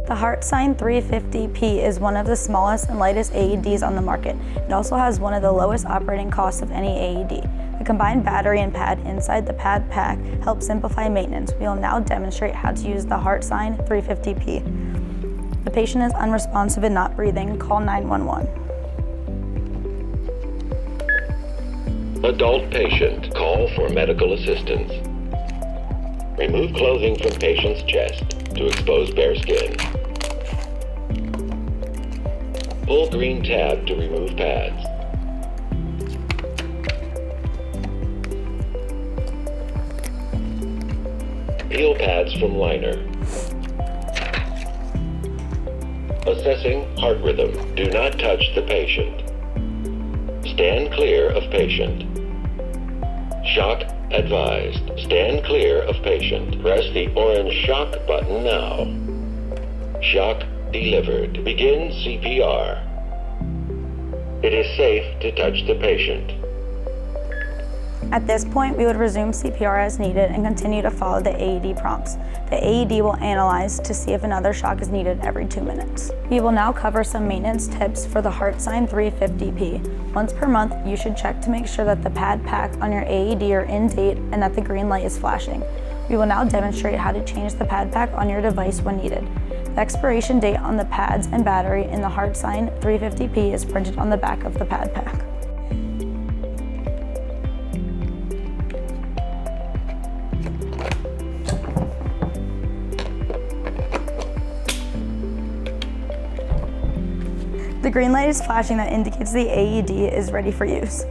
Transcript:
The Heartsine 350P is one of the smallest and lightest AEDs on the market. It also has one of the lowest operating costs of any AED. The combined battery and pad inside the pad pack helps simplify maintenance. We will now demonstrate how to use the Heartsine 350P. The patient is unresponsive and not breathing. Call 911. Adult patient, call for medical assistance. Remove clothing from patient's chest to expose bare skin. Pull green tab to remove pads. Peel pads from liner. Assessing heart rhythm. Do not touch the patient. Stand clear of patient. Shock advised. Stand clear of patient. Press the orange shock button now. Shock delivered. Begin CPR. It is safe to touch the patient. At this point, we would resume CPR as needed and continue to follow the AED prompts. The AED will analyze to see if another shock is needed every 2 minutes. We will now cover some maintenance tips for the Heartsine 350P. Once per month, you should check to make sure that the pad pack on your AED are in date and that the green light is flashing. We will now demonstrate how to change the pad pack on your device when needed. The expiration date on the pads and battery in the Heartsine 350P is printed on the back of the pad pack. The green light is flashing that indicates the AED is ready for use.